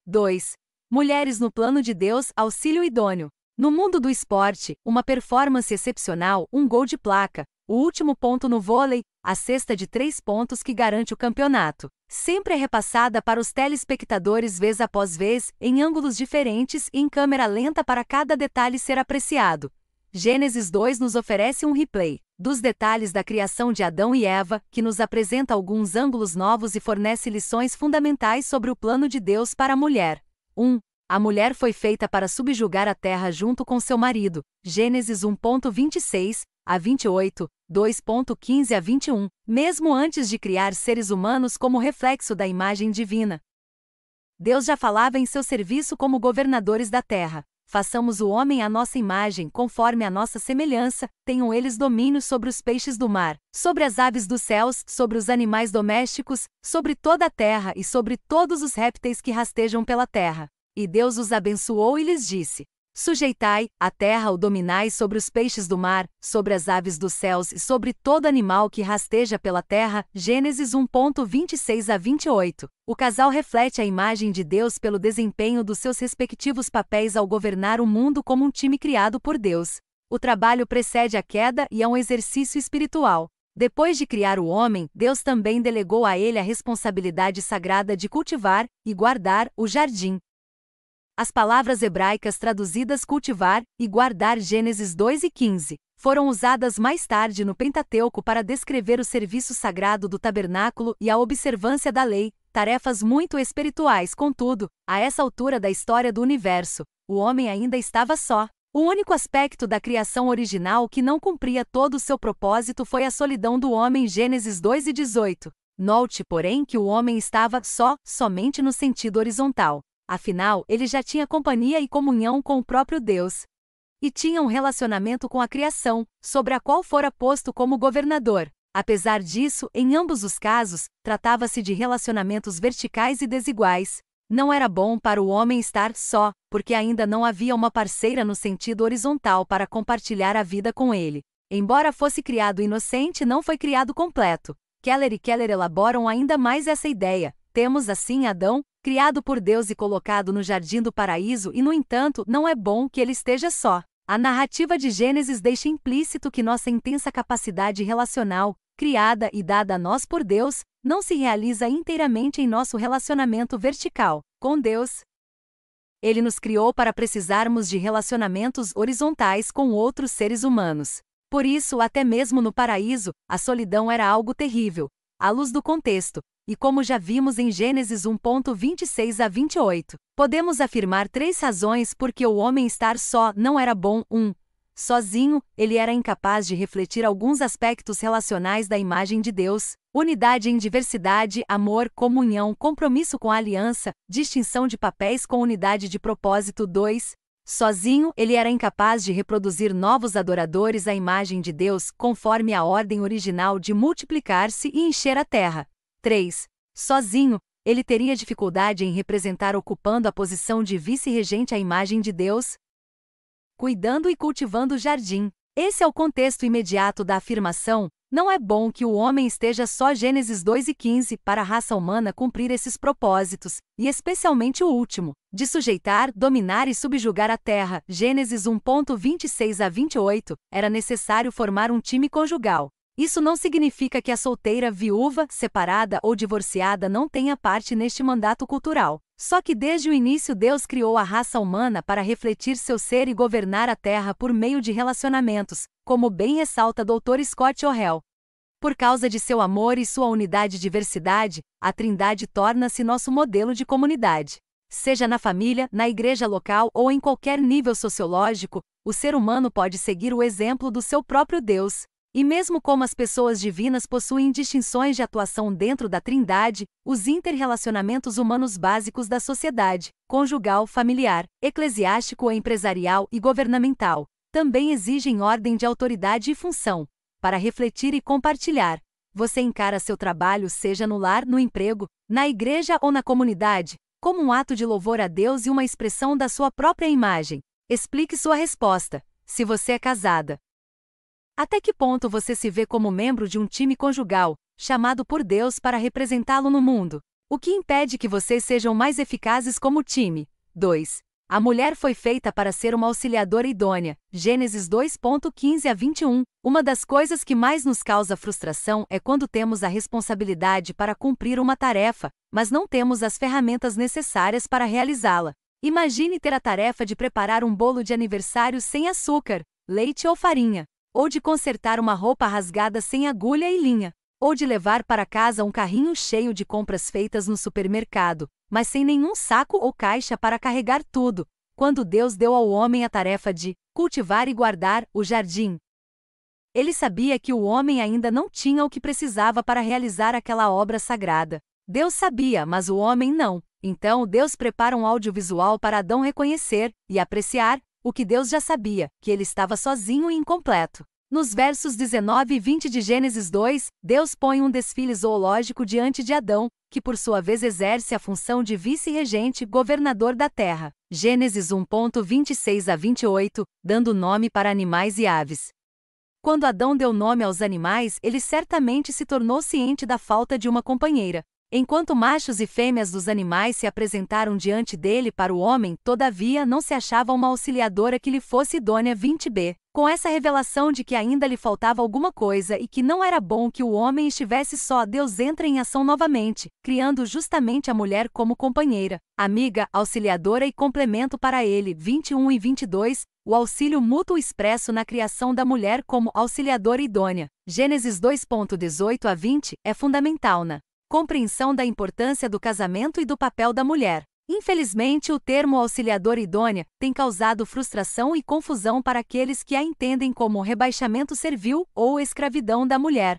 2. Mulheres no plano de Deus, auxílio idôneo. No mundo do esporte, uma performance excepcional, um gol de placa, o último ponto no vôlei, a cesta de 3 pontos que garante o campeonato. Sempre é repassada para os telespectadores vez após vez, em ângulos diferentes e em câmera lenta para cada detalhe ser apreciado. Gênesis 2 nos oferece um replay dos detalhes da criação de Adão e Eva, que nos apresenta alguns ângulos novos e fornece lições fundamentais sobre o plano de Deus para a mulher. 1. A mulher foi feita para subjugar a terra junto com seu marido. Gênesis 1.26 a 28, 2.15 a 21, mesmo antes de criar seres humanos como reflexo da imagem divina. Deus já falava em seu serviço como governadores da terra. Façamos o homem à nossa imagem, conforme a nossa semelhança, tenham eles domínio sobre os peixes do mar, sobre as aves dos céus, sobre os animais domésticos, sobre toda a terra e sobre todos os répteis que rastejam pela terra. E Deus os abençoou e lhes disse: Sujeitai a terra ou dominai sobre os peixes do mar, sobre as aves dos céus e sobre todo animal que rasteja pela terra. Gênesis 1.26 a 28. O casal reflete a imagem de Deus pelo desempenho dos seus respectivos papéis ao governar o mundo como um time criado por Deus. O trabalho precede a queda e é um exercício espiritual. Depois de criar o homem, Deus também delegou a ele a responsabilidade sagrada de cultivar e guardar o jardim. As palavras hebraicas traduzidas cultivar e guardar Gênesis 2 e 15 foram usadas mais tarde no Pentateuco para descrever o serviço sagrado do tabernáculo e a observância da lei, tarefas muito espirituais. Contudo, a essa altura da história do universo, o homem ainda estava só. O único aspecto da criação original que não cumpria todo o seu propósito foi a solidão do homem. Gênesis 2 e 18. Note, porém, que o homem estava só, somente no sentido horizontal. Afinal, ele já tinha companhia e comunhão com o próprio Deus. E tinha um relacionamento com a criação, sobre a qual fora posto como governador. Apesar disso, em ambos os casos, tratava-se de relacionamentos verticais e desiguais. Não era bom para o homem estar só, porque ainda não havia uma parceira no sentido horizontal para compartilhar a vida com ele. Embora fosse criado inocente, não foi criado completo. Keller e Keller elaboram ainda mais essa ideia. Temos assim Adão, criado por Deus e colocado no jardim do paraíso, e no entanto, não é bom que ele esteja só. A narrativa de Gênesis deixa implícito que nossa intensa capacidade relacional, criada e dada a nós por Deus, não se realiza inteiramente em nosso relacionamento vertical com Deus. Ele nos criou para precisarmos de relacionamentos horizontais com outros seres humanos. Por isso, até mesmo no paraíso, a solidão era algo terrível, à luz do contexto. E como já vimos em Gênesis 1.26 a 28, podemos afirmar 3 razões por que o homem estar só não era bom. 1. Sozinho, ele era incapaz de refletir alguns aspectos relacionais da imagem de Deus: unidade em diversidade, amor, comunhão, compromisso com a aliança, distinção de papéis com unidade de propósito. 2. Sozinho, ele era incapaz de reproduzir novos adoradores à imagem de Deus, conforme a ordem original de multiplicar-se e encher a terra. 3. Sozinho, ele teria dificuldade em representar ocupando a posição de vice-regente à imagem de Deus, cuidando e cultivando o jardim. Esse é o contexto imediato da afirmação: não é bom que o homem esteja só. Gênesis 2 e 15 para a raça humana cumprir esses propósitos, e especialmente o último, de sujeitar, dominar e subjugar a terra. Gênesis 1.26 a 28, era necessário formar um time conjugal. Isso não significa que a solteira, viúva, separada ou divorciada não tenha parte neste mandato cultural. Só que desde o início Deus criou a raça humana para refletir seu ser e governar a terra por meio de relacionamentos, como bem ressalta Dr. Scott O'Hell. Por causa de seu amor e sua unidade e diversidade, a Trindade torna-se nosso modelo de comunidade. Seja na família, na igreja local ou em qualquer nível sociológico, o ser humano pode seguir o exemplo do seu próprio Deus. E mesmo como as pessoas divinas possuem distinções de atuação dentro da Trindade, os interrelacionamentos humanos básicos da sociedade, conjugal, familiar, eclesiástico, empresarial e governamental, também exigem ordem de autoridade e função, para refletir e compartilhar. Você encara seu trabalho, seja no lar, no emprego, na igreja ou na comunidade, como um ato de louvor a Deus e uma expressão da sua própria imagem. Explique sua resposta. Se você é casada, até que ponto você se vê como membro de um time conjugal, chamado por Deus para representá-lo no mundo? O que impede que vocês sejam mais eficazes como time? 2. A mulher foi feita para ser uma auxiliadora idônea. Gênesis 2:15 a 21. Uma das coisas que mais nos causa frustração é quando temos a responsabilidade para cumprir uma tarefa, mas não temos as ferramentas necessárias para realizá-la. Imagine ter a tarefa de preparar um bolo de aniversário sem açúcar, leite ou farinha, ou de consertar uma roupa rasgada sem agulha e linha, ou de levar para casa um carrinho cheio de compras feitas no supermercado, mas sem nenhum saco ou caixa para carregar tudo, quando Deus deu ao homem a tarefa de cultivar e guardar o jardim. Ele sabia que o homem ainda não tinha o que precisava para realizar aquela obra sagrada. Deus sabia, mas o homem não. Então Deus prepara um audiovisual para Adão reconhecer e apreciar o que Deus já sabia, que ele estava sozinho e incompleto. Nos versos 19 e 20 de Gênesis 2, Deus põe um desfile zoológico diante de Adão, que por sua vez exerce a função de vice-regente governador da terra. Gênesis 1:26 a 28, dando nome para animais e aves. Quando Adão deu nome aos animais, ele certamente se tornou ciente da falta de uma companheira. Enquanto machos e fêmeas dos animais se apresentaram diante dele para o homem, todavia não se achava uma auxiliadora que lhe fosse idônea. 20b. Com essa revelação de que ainda lhe faltava alguma coisa e que não era bom que o homem estivesse só, Deus entra em ação novamente, criando justamente a mulher como companheira, amiga, auxiliadora e complemento para ele. 21 e 22. O auxílio mútuo expresso na criação da mulher como auxiliadora idônea. Gênesis 2:18 a 20 é fundamental na compreensão da importância do casamento e do papel da mulher. Infelizmente, o termo auxiliadora idônea tem causado frustração e confusão para aqueles que a entendem como rebaixamento servil ou escravidão da mulher.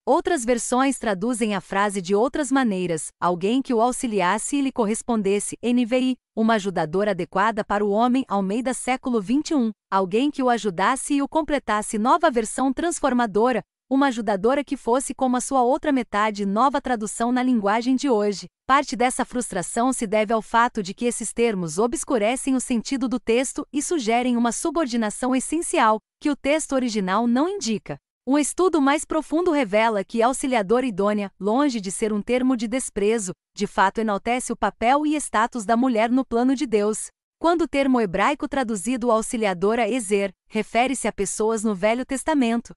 Outras versões traduzem a frase de outras maneiras: alguém que o auxiliasse e lhe correspondesse. NVI, uma ajudadora adequada para o homem. Almeida século XXI, alguém que o ajudasse e o completasse. Nova versão transformadora, uma ajudadora que fosse como a sua outra metade. Nova tradução na linguagem de hoje. Parte dessa frustração se deve ao fato de que esses termos obscurecem o sentido do texto e sugerem uma subordinação essencial, que o texto original não indica. Um estudo mais profundo revela que auxiliadora idônea, longe de ser um termo de desprezo, de fato enaltece o papel e status da mulher no plano de Deus. Quando o termo hebraico traduzido auxiliadora ezer, refere-se a pessoas no Velho Testamento.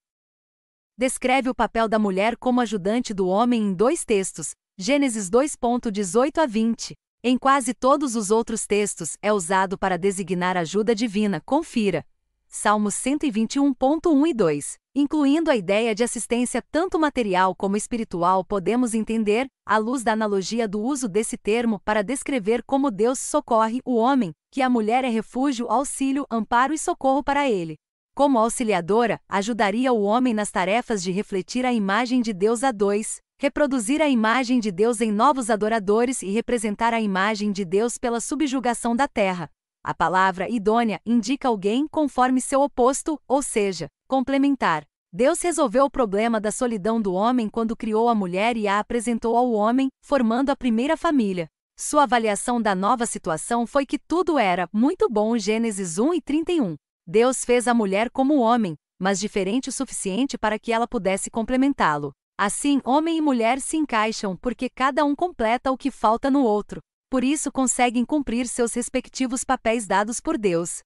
Descreve o papel da mulher como ajudante do homem em dois textos, Gênesis 2:18 a 20. Em quase todos os outros textos, é usado para designar ajuda divina. Confira. Salmos 121:1 e 2. Incluindo a ideia de assistência tanto material como espiritual, podemos entender, à luz da analogia do uso desse termo para descrever como Deus socorre o homem, que a mulher é refúgio, auxílio, amparo e socorro para ele. Como auxiliadora, ajudaria o homem nas tarefas de refletir a imagem de Deus. A 2. Reproduzir a imagem de Deus em novos adoradores e representar a imagem de Deus pela subjugação da terra. A palavra idônea indica alguém conforme seu oposto, ou seja, complementar. Deus resolveu o problema da solidão do homem quando criou a mulher e a apresentou ao homem, formando a primeira família. Sua avaliação da nova situação foi que tudo era muito bom. Gênesis 1:31. Deus fez a mulher como o homem, mas diferente o suficiente para que ela pudesse complementá-lo. Assim, homem e mulher se encaixam porque cada um completa o que falta no outro. Por isso conseguem cumprir seus respectivos papéis dados por Deus.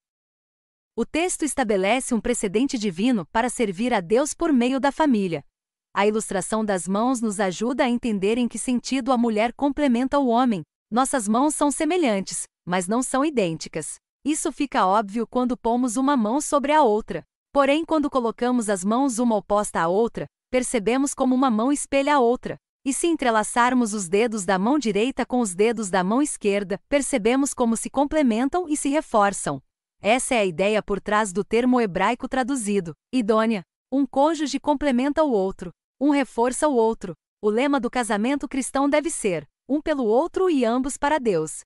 O texto estabelece um precedente divino para servir a Deus por meio da família. A ilustração das mãos nos ajuda a entender em que sentido a mulher complementa o homem. Nossas mãos são semelhantes, mas não são idênticas. Isso fica óbvio quando pomos uma mão sobre a outra. Porém, quando colocamos as mãos uma oposta à outra, percebemos como uma mão espelha a outra. E se entrelaçarmos os dedos da mão direita com os dedos da mão esquerda, percebemos como se complementam e se reforçam. Essa é a ideia por trás do termo hebraico traduzido, idônea. Um cônjuge complementa o outro, um reforça o outro. O lema do casamento cristão deve ser: um pelo outro e ambos para Deus.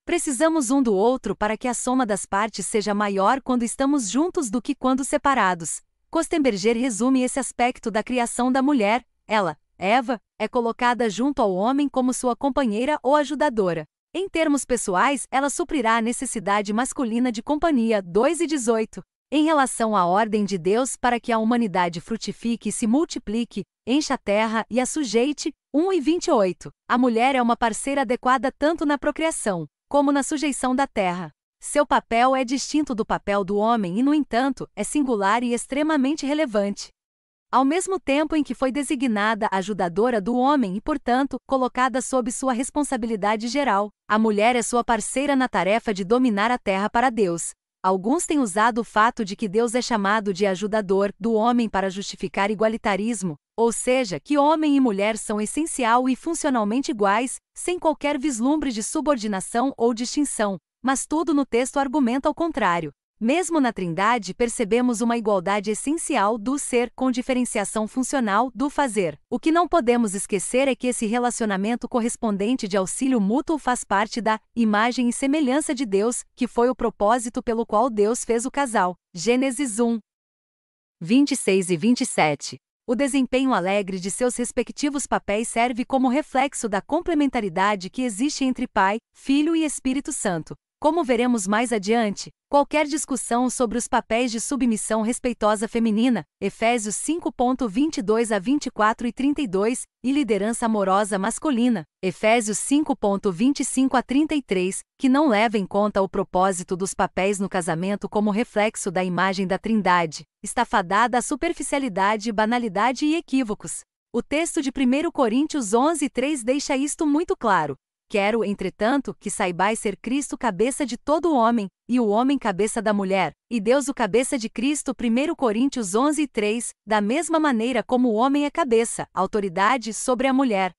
Precisamos um do outro para que a soma das partes seja maior quando estamos juntos do que quando separados. Kostenberger resume esse aspecto da criação da mulher. Ela, Eva, é colocada junto ao homem como sua companheira ou ajudadora. Em termos pessoais, ela suprirá a necessidade masculina de companhia. 2:18. Em relação à ordem de Deus para que a humanidade frutifique e se multiplique, encha a terra e a sujeite. 1:28. A mulher é uma parceira adequada tanto na procriação, como na sujeição da terra. Seu papel é distinto do papel do homem e, no entanto, é singular e extremamente relevante. Ao mesmo tempo em que foi designada ajudadora do homem e, portanto, colocada sob sua responsabilidade geral, a mulher é sua parceira na tarefa de dominar a terra para Deus. Alguns têm usado o fato de que Deus é chamado de ajudador do homem para justificar igualitarismo, ou seja, que homem e mulher são essencial e funcionalmente iguais, sem qualquer vislumbre de subordinação ou distinção, mas tudo no texto argumenta ao contrário. Mesmo na Trindade percebemos uma igualdade essencial do ser com diferenciação funcional do fazer. O que não podemos esquecer é que esse relacionamento correspondente de auxílio mútuo faz parte da imagem e semelhança de Deus, que foi o propósito pelo qual Deus fez o casal. Gênesis 1, 26 e 27. O desempenho alegre de seus respectivos papéis serve como reflexo da complementaridade que existe entre Pai, Filho e Espírito Santo. Como veremos mais adiante, qualquer discussão sobre os papéis de submissão respeitosa feminina, Efésios 5:22 a 24 e 32, e liderança amorosa masculina, Efésios 5:25 a 33, que não leva em conta o propósito dos papéis no casamento como reflexo da imagem da Trindade, está fadada à superficialidade, banalidade e equívocos. O texto de 1 Coríntios 11:3 deixa isto muito claro. Quero, entretanto, que saibais ser Cristo cabeça de todo o homem, e o homem cabeça da mulher, e Deus o cabeça de Cristo. 1 Coríntios 11:3, da mesma maneira como o homem é cabeça, autoridade sobre a mulher.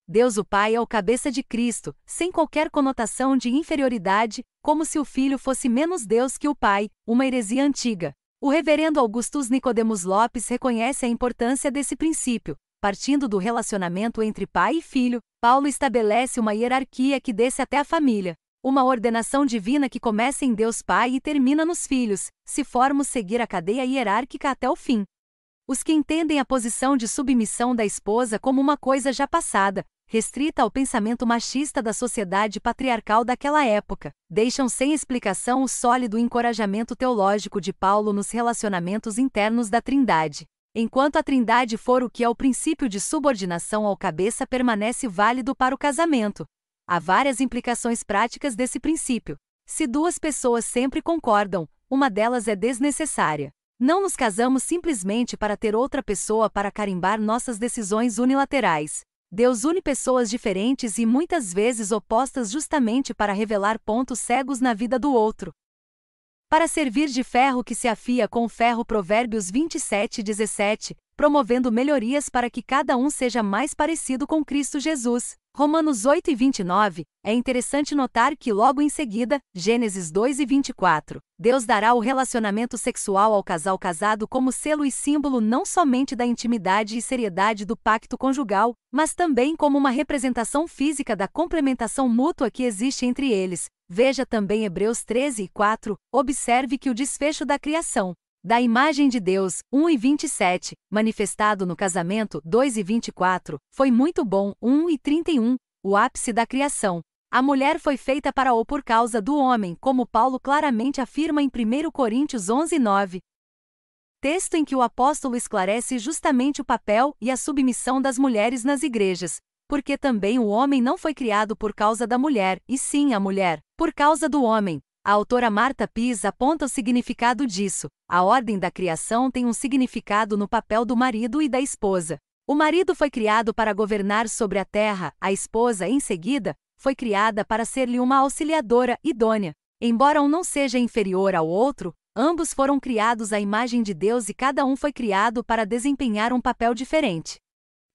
Deus o Pai é o cabeça de Cristo, sem qualquer conotação de inferioridade, como se o Filho fosse menos Deus que o Pai, uma heresia antiga. O reverendo Augustus Nicodemus Lopes reconhece a importância desse princípio. Partindo do relacionamento entre pai e filho, Paulo estabelece uma hierarquia que desce até a família. Uma ordenação divina que começa em Deus Pai e termina nos filhos, se formos seguir a cadeia hierárquica até o fim. Os que entendem a posição de submissão da esposa como uma coisa já passada, restrita ao pensamento machista da sociedade patriarcal daquela época, deixam sem explicação o sólido encorajamento teológico de Paulo nos relacionamentos internos da Trindade. Enquanto a Trindade for o que é o princípio de subordinação ao cabeça permanece válido para o casamento. Há várias implicações práticas desse princípio. Se duas pessoas sempre concordam, uma delas é desnecessária. Não nos casamos simplesmente para ter outra pessoa para carimbar nossas decisões unilaterais. Deus une pessoas diferentes e muitas vezes opostas justamente para revelar pontos cegos na vida do outro. Para servir de ferro que se afia com ferro. Provérbios 27:17, promovendo melhorias para que cada um seja mais parecido com Cristo Jesus. Romanos 8:29, é interessante notar que logo em seguida, Gênesis 2:24, Deus dará o relacionamento sexual ao casal casado como selo e símbolo não somente da intimidade e seriedade do pacto conjugal, mas também como uma representação física da complementação mútua que existe entre eles. Veja também Hebreus 13:4, observe que o desfecho da criação, da imagem de Deus, 1:27, manifestado no casamento, 2:24, foi muito bom, 1:31, o ápice da criação. A mulher foi feita para ou por causa do homem, como Paulo claramente afirma em 1 Coríntios 11:9. Texto em que o apóstolo esclarece justamente o papel e a submissão das mulheres nas igrejas. Porque também o homem não foi criado por causa da mulher, e sim a mulher, por causa do homem. A autora Marta Pease aponta o significado disso. A ordem da criação tem um significado no papel do marido e da esposa. O marido foi criado para governar sobre a terra, a esposa, em seguida, foi criada para ser-lhe uma auxiliadora idônea. Embora um não seja inferior ao outro, ambos foram criados à imagem de Deus e cada um foi criado para desempenhar um papel diferente.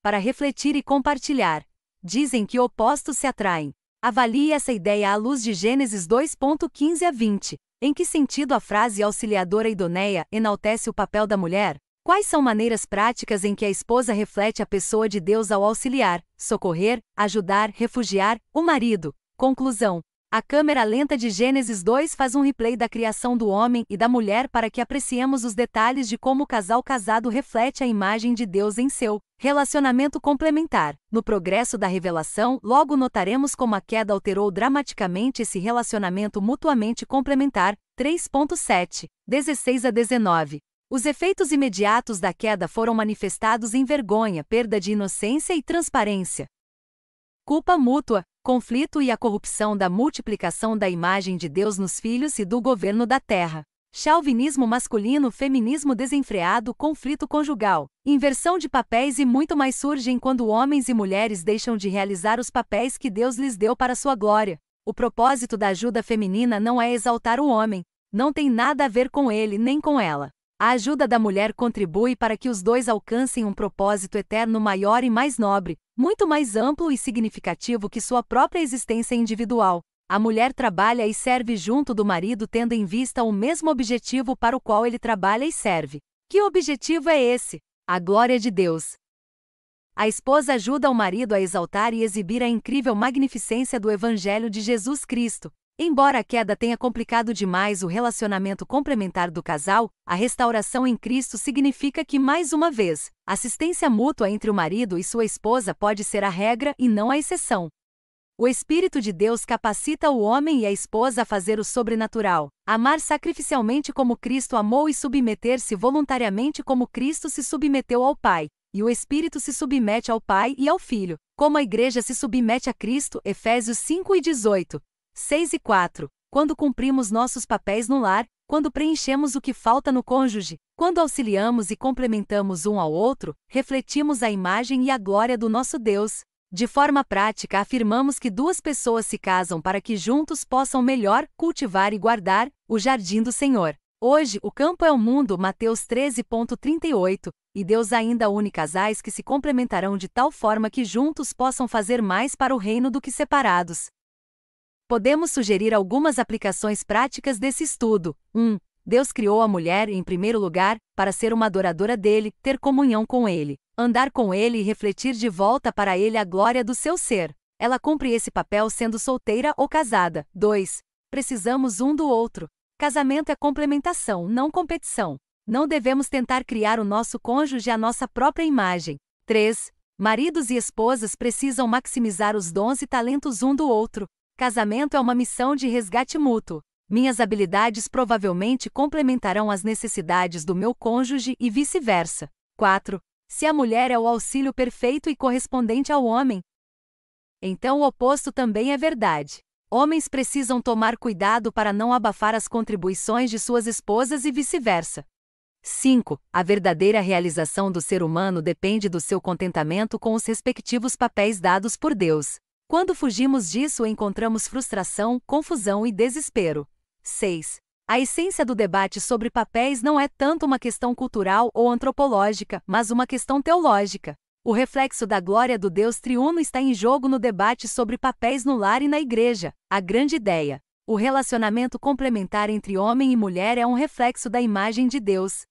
Para refletir e compartilhar. Dizem que opostos se atraem. Avalie essa ideia à luz de Gênesis 2:15 a 20. Em que sentido a frase auxiliadora idoneia enaltece o papel da mulher? Quais são maneiras práticas em que a esposa reflete a pessoa de Deus ao auxiliar, socorrer, ajudar, refugiar o marido? Conclusão. A câmera lenta de Gênesis 2 faz um replay da criação do homem e da mulher para que apreciemos os detalhes de como o casal casado reflete a imagem de Deus em seu relacionamento complementar. No progresso da revelação, logo notaremos como a queda alterou dramaticamente esse relacionamento mutuamente complementar. 3.7, 16 a 19. Os efeitos imediatos da queda foram manifestados em vergonha, perda de inocência e transparência. Culpa mútua, conflito e a corrupção da multiplicação da imagem de Deus nos filhos e do governo da terra. Chauvinismo masculino, feminismo desenfreado, conflito conjugal, inversão de papéis e muito mais surgem quando homens e mulheres deixam de realizar os papéis que Deus lhes deu para sua glória. O propósito da ajuda feminina não é exaltar o homem, não tem nada a ver com ele nem com ela. A ajuda da mulher contribui para que os dois alcancem um propósito eterno maior e mais nobre, muito mais amplo e significativo que sua própria existência individual. A mulher trabalha e serve junto do marido tendo em vista o mesmo objetivo para o qual ele trabalha e serve. Que objetivo é esse? A glória de Deus. A esposa ajuda o marido a exaltar e exibir a incrível magnificência do Evangelho de Jesus Cristo. Embora a queda tenha complicado demais o relacionamento complementar do casal, a restauração em Cristo significa que, mais uma vez, assistência mútua entre o marido e sua esposa pode ser a regra e não a exceção. O Espírito de Deus capacita o homem e a esposa a fazer o sobrenatural, amar sacrificialmente como Cristo amou e submeter-se voluntariamente como Cristo se submeteu ao Pai, e o Espírito se submete ao Pai e ao Filho, como a Igreja se submete a Cristo. Efésios 5:18. 6 e 4. Quando cumprimos nossos papéis no lar, quando preenchemos o que falta no cônjuge, quando auxiliamos e complementamos um ao outro, refletimos a imagem e a glória do nosso Deus. De forma prática, afirmamos que duas pessoas se casam para que juntos possam melhor cultivar e guardar o jardim do Senhor. Hoje, o campo é o mundo, Mateus 13:38, e Deus ainda une casais que se complementarão de tal forma que juntos possam fazer mais para o reino do que separados. Podemos sugerir algumas aplicações práticas desse estudo. 1. Deus criou a mulher, em primeiro lugar, para ser uma adoradora dele, ter comunhão com ele, andar com ele e refletir de volta para ele a glória do seu ser. Ela cumpre esse papel sendo solteira ou casada. 2. Precisamos um do outro. Casamento é complementação, não competição. Não devemos tentar criar o nosso cônjuge à nossa própria imagem. 3. Maridos e esposas precisam maximizar os dons e talentos um do outro. Casamento é uma missão de resgate mútuo. Minhas habilidades provavelmente complementarão as necessidades do meu cônjuge e vice-versa. 4. Se a mulher é o auxílio perfeito e correspondente ao homem, então o oposto também é verdade. Homens precisam tomar cuidado para não abafar as contribuições de suas esposas e vice-versa. 5. A verdadeira realização do ser humano depende do seu contentamento com os respectivos papéis dados por Deus. Quando fugimos disso, encontramos frustração, confusão e desespero. 6. A essência do debate sobre papéis não é tanto uma questão cultural ou antropológica, mas uma questão teológica. O reflexo da glória do Deus triuno está em jogo no debate sobre papéis no lar e na igreja. A grande ideia: o relacionamento complementar entre homem e mulher é um reflexo da imagem de Deus.